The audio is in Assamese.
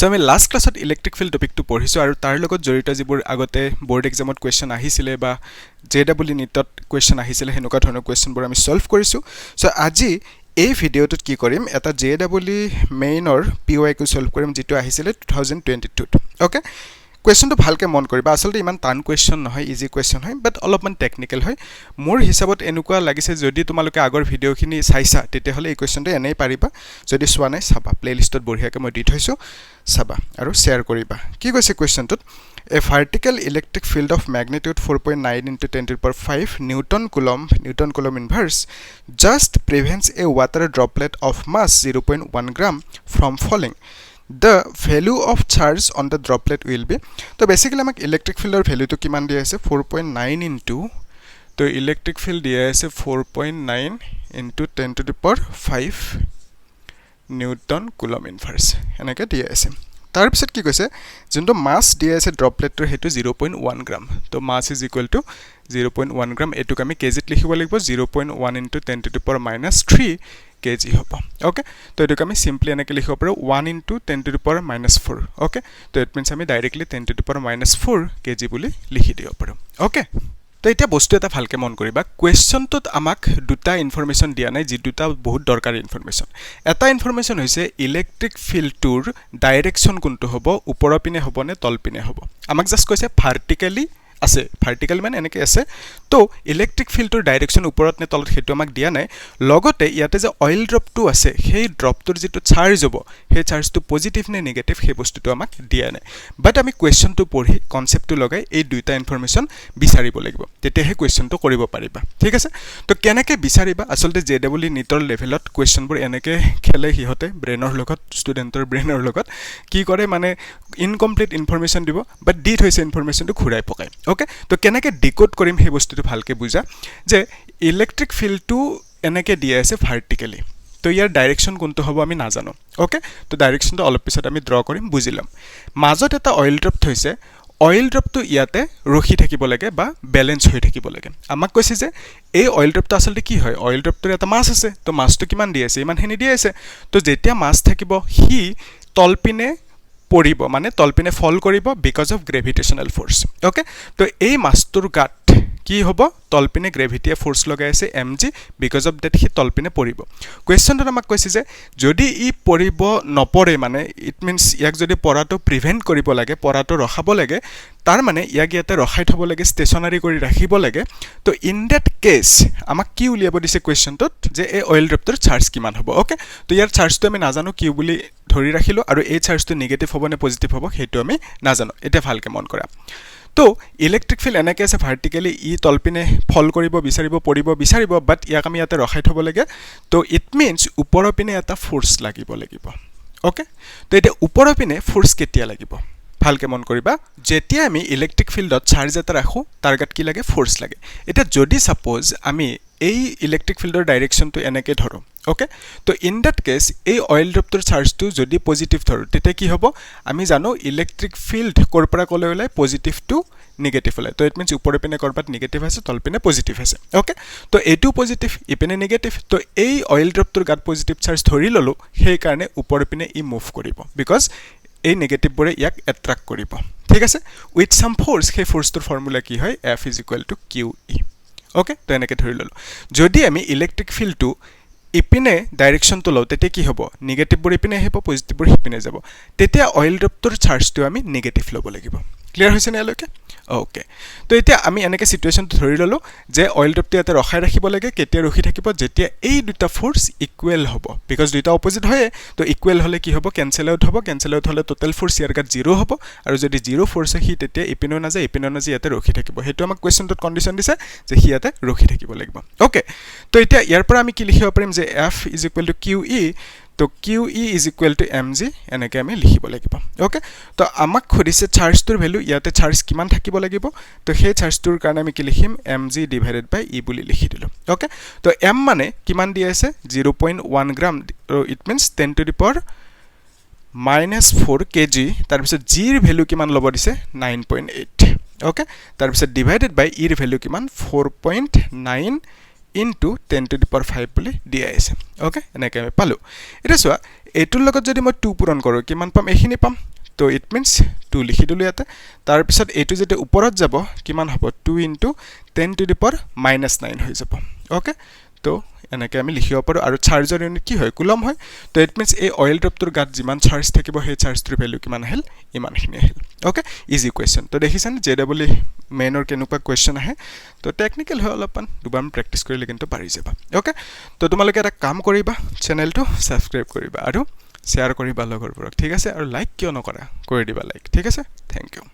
So আমি লাষ্ট ক্লাছত ইলেক্ট্ৰিক ফিল্ড টপিকটো পঢ়িছো আৰু তাৰ লগত জড়িত যিবোৰ আগতে বোৰ্ড এক্সামত কোৱেশ্চন আহিছিলে বা JEE নিটত কোৱেশ্চন আহিছিলে হেনেকুৱা ধৰণৰ কোৱেশ্চনবোৰ আমি সলভ কৰিছো সো আজি এই ভিডিওটোত কি কৰিম এটা JEE মেইনৰ PYQ সলভ কৰিম যেটো আহিছিলে 2022 okay Question to bhalke mon koriba asalte iman tan question nohoy easy question hoy but অলপমান টেকনিক্যাল হয় মোৰ হিসাবত এনেকুৱা লাগিছে যদি তোমালোকে আগৰ ভিডিও খিনি চাইছা তেতে হলে এই কোৱেশ্চনটো এনেই পাৰিবা যদি সোৱা নাই চাবা প্লেলিষ্টত বঢ়িয়াকে মই দি থৈছো চাবা আৰু শেয়াৰ কৰিবা কি কৈছে কোৱেশ্চনটোত A vertical electric field of magnitude 4.9 into 10 to the power 5 Newton coulomb inverse just prevents a water droplet of mass 0.1 gram from falling. The value of charge on the droplet will be so basically amak electric field or value to kiman diya ase 4.9 into to electric field diya ase 4.9 into 10 to the power 5 Newton coulomb inverse enake diya ase tar pisot ki koise jonto mass diya ase droplet tor hetu 0.1 gram to mass is equal to 0.1 gram etu kami kg likhibo lagbo 0.1 into 10 to the power minus 3 kg hobo okay to etu kami simply enake likhibo paro 1 into 10 to the power minus 4 okay to it means ami directly 10 to the power minus 4 kg boli likhi dibo paro okay তো এটা বস্তু এটা ভালকে মন কৰিবা কোৱেশ্চনটোত আমাক দুটা ইনফৰমেশন দিয়া নাই যি দুটা বহুত দৰকাৰী ইনফৰমেশন এটা ইনফৰমেশন হৈছে ইলেক্ট্ৰিক ফিল্ডটোৰ ডাইৰেকশন কোনটো হ'ব ওপৰৰ পিনে হ'ব নে তল পিনে হ'ব আমাক জাস্ট কৈছে ভাৰ্টিক্যালি আছে ভাৰ্টিক্যাল মানে এনেকে আছে তো ইলেক্ট্ৰিক ফিল্ডৰ ডাইৰেকশন ওপৰত নে তলত হেতু আমাক দিয়া নাই লগতে ইয়াতে যে অইল ড্ৰপটো আছে সেই ড্ৰপটোৰ যেটো চাৰ্জ হ'ব সেই চাৰ্জটো পজিটিভ নে নেগেটিভ সেই বস্তুটো আমাক দিয়া নাই বাট আমি কোৱেশ্চনটো পঢ়ি কনসেপ্টটো লগাই এই দুটা ইনফৰমেশন বিচাৰিব লাগিব তেতিয়াহে কোৱেশ্চনটো কৰিব পাৰিবা ঠিক আছে তো কেনেকৈ বিচাৰিবা আসলতে JEE নিটৰ লেভেলত কোৱেশ্চনবোৰ এনেকৈ খেলে হিহতে ব্ৰেনৰ লগত ষ্টুডেন্টৰ ব্ৰেনৰ লগত কি কৰে মানে ইনকমপ্লিট ইনফৰমেশন দিব বাট দি থৈছে ইনফৰমেশনটো ঘূৰাই পকায় Okay, তো কেনেকৈ ডিকোড কৰিম হে বস্তুটো ভালকে বুজা যে ইলেক্ট্ৰিক ফিল্ডটো এনেকৈ দিয়া আছে ভাৰ্টিক্যালি তো ইয়াৰ ডাইৰেকশন কোনটো হ'ব আমি নাজানো ওকে তো ডাইৰেকশনটো অলপ পিছত আমি ড্ৰ কৰিম বুজিলাম মাজত এটা অইল ড্ৰপ থৈছে অইল ড্ৰপটো ইয়াতে ৰখি থাকিব লাগে বা ব্যালেন্স হৈ থাকিব লাগে আমাক কৈছে যে এই অইল ড্ৰপটো আসলে কি হয় অইল ড্ৰপটোৰ এটা মাছ আছে তো মাছটো কিমান দি আছে ইমানখিনি দি আছে তো যেতিয়া মাছ থাকিব হি তলপিনে পড়িব মানে তলপিনে ফল কৰিব বিকজ অফ গ্ৰেভিটেশনাল ফোৰ্স ওকে তো এই মাছটোৰ গাত কি হ'ব তলপিনে গ্ৰেভিটিয়ে ফোৰ্স লগাই আছে mg because of that he তলপিনে পড়িব কোৱেশ্চনটো আমাক কৈছে যে যদি ই পড়িব নপৰে মানে ইট মিন্স ইয়াক যদি পৰাটো প্ৰিভেন্ট কৰিব লাগে পৰাটো ৰখাব লাগে তাৰ মানে ইয়াক ইয়াতে ৰখাই থব লাগে ষ্টেচনাৰী কৰি ৰাখিব লাগে তো ইন দ্যাট কেস আমাক কি উলিয়াব দিছে কোৱেশ্চনটোত যে এই অইল ড্ৰপটোৰ চাৰ্জ কিমান হ'ব ওকে তো ইয়াৰ চাৰ্জটো আমি নাজানো কি বুলি ধৰি ৰাখিলো আৰু এই চাৰ্জটো নেগেটিভ হ'ব নে পজিটিভ হ'ব হেতু আমি নাজানো এটা ভালকে মন কৰা তো ইলেক্ট্ৰিক ফিল্ড এনেকৈ আছে ভাৰ্টিক্যালি ই তলপিনে ফল কৰিব বিচাৰিব বাট ইয়াক আমি ইয়াতে ৰখাই থব লাগে তো ইট মিন্স ওপৰৰ পিনে এটা ফোৰ্স লাগিব ওকে তো এটা ওপৰৰ পিনে ফোৰ্স কেতিয়া লাগিব ভালকে মন কৰিবা যেতিয়া আমি ইলেক্ট্ৰিক ফিল্ডত চাৰ্জ এটা ৰাখো তাৰ গাত কি লাগে ফোৰ্স লাগে এটা যদি সাপোজ আমি এই ইলেক্ট্ৰিক ফিল্ডৰ ডাইৰেকশনটো এনেকৈ ধৰো ওকে তো ইন দ্যাট কেস এই অইল ড্ৰপটোৰ চাৰ্জটো যদি পজিটিভ ধৰো তেতিয়া কি হ'ব আমি জানো ইলেক্ট্ৰিক ফিল্ড কৰপৰা কলে ওলাই পজিটিভ টু নেগেটিভ ওলাই তো ইট মিন্স ওপৰৰ পিনে কৰবাত নেগেটিভ আছে তলপিনে পজিটিভ আছে ওকে তো এটো পজিটিভ ইপিনে নেগেটিভ তো এই অইল ড্ৰপটোৰ গাত পজিটিভ চাৰ্জ ধৰি ললো সেই কাৰণে ওপৰৰ পিনে ই মুভ কৰিব বিকজ এই নেগেটিভ বৰে ইয়াক এট্ৰাক্ট কৰিব ঠিক আছে উইথ সাম ফোৰ্স সেই ফোৰ্সটোৰ ফৰ্মুলা কি হয় F = QE ওকে তো এনেকৈ ধৰি ললো যদি আমি ইলেক্ট্ৰিক ফিল্ডটো ইপিনে ডাইৰেকশনটো লও তেতিয়া কি হ'ব নেগেটিভ বৰে ইপিনে আহিব পজিটিভ বৰে ইপিনে যাব তেতিয়া অইল ড্ৰপটোৰ চাৰ্জটো আমি নেগেটিভ ল'ব লাগিব ক্লিয়াৰ হৈছে নে আলোকে ওকে তো এতিয়া আমি এনেকৈ সিচুৱেশনটো ধৰি ললো যে অইল ড্ৰপটো ইয়াতে ৰখাই ৰাখিব লাগে কেতিয়া ৰখি থাকিব যেতিয়া এই দুটা ফোৰ্স ইকুৱেল হ'ব বিকজ দুটা অপোজিট হয় তো ইকুৱেল হলে কি হ'ব কেনসেল আউট হলে টোটাল ফোৰ্স ইয়াৰ গাত 0 হ'ব আৰু যদি 0 ফোৰ্স হি তেতিয়া ইপিনে নাযায় ইয়াতে ৰখি থাকিব হেতু আমাক কোৱেশ্চনটোত কন্ডিশন দিছে যে হি ইয়াতে ৰখি থাকিব লাগিব ওকে তো এতিয়া ইয়াৰ পৰা আমি কি লিখিব পাৰিম যে F = QE তো QE = mg এনেকৈ আমি লিখিব লাগিব ওকে তো আমাক খুদিছে চাৰ্জটোৰ ভ্যালু ইয়াতে চাৰ্জ কিমান থাকিব লাগিব তো সেই চাৰ্জটোৰ কাৰণে আমি কি লিখিম mg / e বুলি লিখি দিলো ওকে তো m মানে কিমান দি আছে 0.1 গ্ৰাম it means 10 to the power minus 4 kg তাৰ পিছত g ৰ ভ্যালু কিমান লব দিছে 9.8 ওকে তাৰ পিছত ডিভাইডেড বাই e ৰ ভ্যালু কিমান 4.9 ইনটু 10 টু দি পাৱাৰ 5 বুলি দিয়া আছে ওকে এনেকৈ আমি পালোঁ এতিয়া চোৱা এইটোৰ লগত যদি মই 2 পূৰণ কৰোঁ কিমান পাম এইখিনি পাম তো ইট মিন্স 2 লিখি দিলোঁ ইয়াতে তাৰপিছত এইটো যেতিয়া ওপৰত যাব কিমান হ'ব 2 ইনটু 10 টু দি পাৱাৰ -9 হৈ যাব ওকে তো এনেকৈ আমি লিখিব পাৰোঁ আৰু চাৰ্জৰ ইউনিট কি হয় কুলম হয় তো ইট মিন্স এই অইল ড্ৰপটোৰ গাত যিমান চাৰ্জ থাকিব সেই চাৰ্জটোৰ ভেলু কিমান আহিল ইমানখিনি আহিল ওকে ইজি কুৱেশ্যন তো দেখিছানে JEE মেইনৰ কেনেকুৱা কুৱেশ্যন আহে তো টেকনিকেল হয় অলপমান দুবাৰমান প্ৰেক্টিছ কৰিলে কিন্তু পাৰি যাবা ওকে তো তোমালোকে এটা কাম কৰিবা চেনেলটো ছাবস্ক্ৰাইব কৰিবা আৰু শ্বেয়াৰ কৰিবা লগৰবোৰক ঠিক আছে আৰু লাইক কিয় নকৰা কৰি দিবা লাইক ঠিক আছে থেংক ইউ